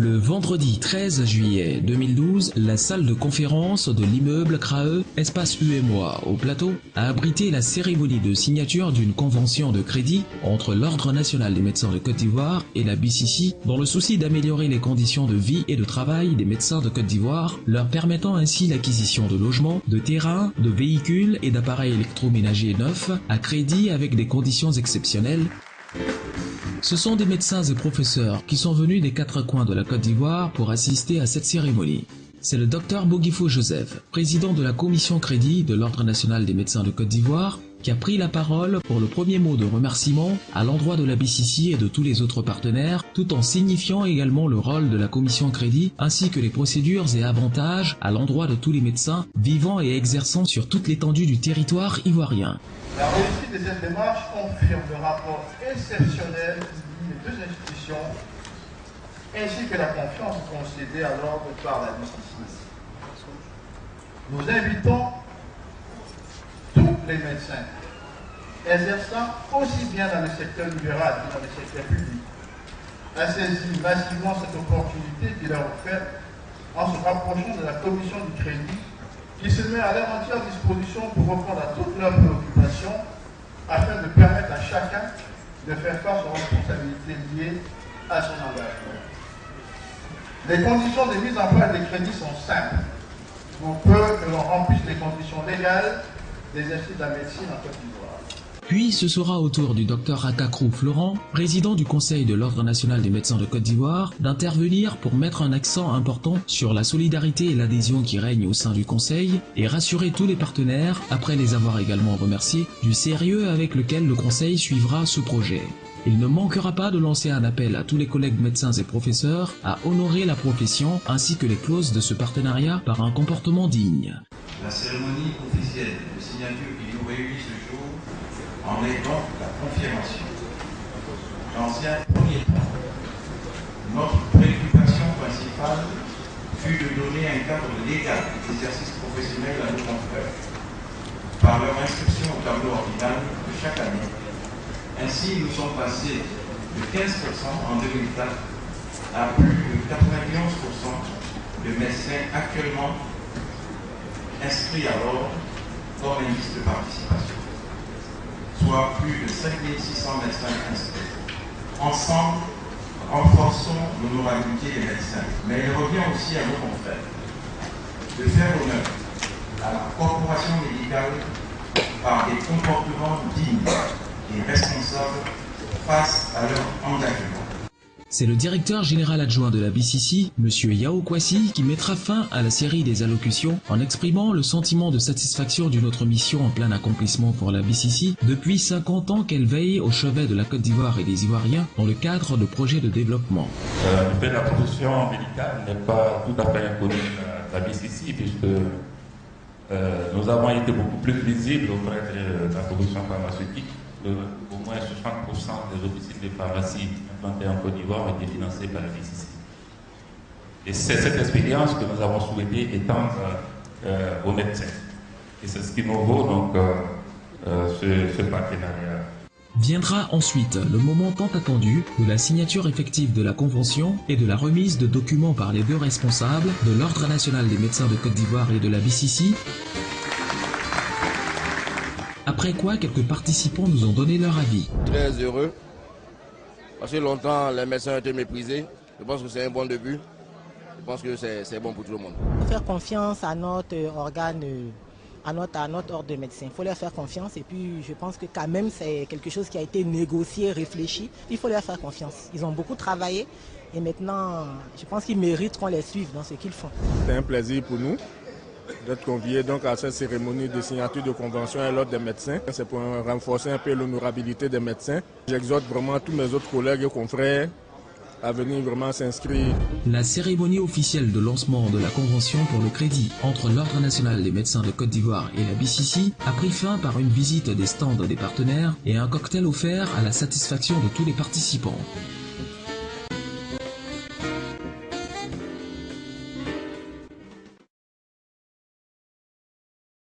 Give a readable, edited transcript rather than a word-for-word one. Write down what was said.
Le vendredi 13 juillet 2012, la salle de conférence de l'immeuble Craeux, espace UMOA au Plateau, a abrité la cérémonie de signature d'une convention de crédit entre l'Ordre national des médecins de Côte d'Ivoire et la BCC dans le souci d'améliorer les conditions de vie et de travail des médecins de Côte d'Ivoire, leur permettant ainsi l'acquisition de logements, de terrains, de véhicules et d'appareils électroménagers neufs à crédit avec des conditions exceptionnelles. Ce sont des médecins et professeurs qui sont venus des quatre coins de la Côte d'Ivoire pour assister à cette cérémonie. C'est le Dr Bogifo Joseph, président de la commission crédit de l'Ordre national des médecins de Côte d'Ivoire, qui a pris la parole pour le premier mot de remerciement à l'endroit de la BCC et de tous les autres partenaires, tout en signifiant également le rôle de la commission crédit ainsi que les procédures et avantages à l'endroit de tous les médecins vivant et exerçant sur toute l'étendue du territoire ivoirien. La réussite de cette démarche confirme le rapport exceptionnel des deux institutions ainsi que la confiance concédée à l'ordre par la BCC. Nous invitons tous les médecins exerçant aussi bien dans le secteur libéral que dans le secteur public à saisir massivement cette opportunité qui leur est offerte en se rapprochant de la commission du crédit qui se met à leur entière disposition pour répondre à toutes leurs préoccupations afin de permettre à chacun de faire face aux responsabilités liées à son engagement. Les conditions de mise en place des crédits sont simples pour peu que l'on remplisse les conditions légales d'exercice de la médecine en Côte d'Ivoire. Puis ce sera au tour du Dr Akakrou Florent, président du Conseil de l'Ordre national des médecins de Côte d'Ivoire, d'intervenir pour mettre un accent important sur la solidarité et l'adhésion qui règnent au sein du Conseil et rassurer tous les partenaires, après les avoir également remerciés, du sérieux avec lequel le Conseil suivra ce projet. Il ne manquera pas de lancer un appel à tous les collègues médecins et professeurs à honorer la profession ainsi que les clauses de ce partenariat par un comportement digne. La cérémonie officielle de signature qui nous réunit ce jour en est donc la confirmation. L'ancien premier point. Notre préoccupation principale fut de donner un cadre légal d'exercice professionnel à nos confrères par leur inscription au tableau ordinal de chaque année. Ainsi, nous sommes passés de 15% en 2004 à plus de 91% de médecins actuellement inscrits à l'ordre dans les listes de participation, soit plus de 5600 médecins inscrits. Ensemble, renforçons l'honorabilité des médecins, mais il revient aussi à nos confrères de faire honneur à la corporation médicale par des comportements dignes et responsables face à leur engagement. C'est le directeur général adjoint de la BCC, M. Yao Kwasi, qui mettra fin à la série des allocutions en exprimant le sentiment de satisfaction d'une autre mission en plein accomplissement pour la BCC depuis 50 ans qu'elle veille au chevet de la Côte d'Ivoire et des Ivoiriens dans le cadre de projets de développement. Le fait de la production médicale n'est pas tout à fait inconnu à la BCC puisque nous avons été beaucoup plus visibles auprès de la production pharmaceutique. Au moins 60% des officines de pharmacie implantées en Côte d'Ivoire ont été financées par la BCC. Et c'est cette expérience que nous avons souhaité étendre aux médecins. Et c'est ce qui nous vaut donc ce partenariat. Viendra ensuite le moment tant attendu de la signature effective de la convention et de la remise de documents par les deux responsables de l'Ordre national des médecins de Côte d'Ivoire et de la BCC. Après quoi, quelques participants nous ont donné leur avis. Très heureux, parce que longtemps les médecins ont été méprisés. Je pense que c'est un bon début. Je pense que c'est bon pour tout le monde. Il faut faire confiance à notre organe, à notre ordre de médecins. Il faut leur faire confiance et puis je pense que quand même c'est quelque chose qui a été négocié, réfléchi. Il faut leur faire confiance. Ils ont beaucoup travaillé et maintenant je pense qu'ils méritent qu'on les suive dans ce qu'ils font. C'est un plaisir pour nous d'être conviés donc à cette cérémonie de signature de convention à l'ordre des médecins. C'est pour renforcer un peu l'honorabilité des médecins. J'exhorte vraiment tous mes autres collègues et confrères à venir vraiment s'inscrire. La cérémonie officielle de lancement de la convention pour le crédit entre l'Ordre national des médecins de Côte d'Ivoire et la BCC a pris fin par une visite des stands des partenaires et un cocktail offert à la satisfaction de tous les participants.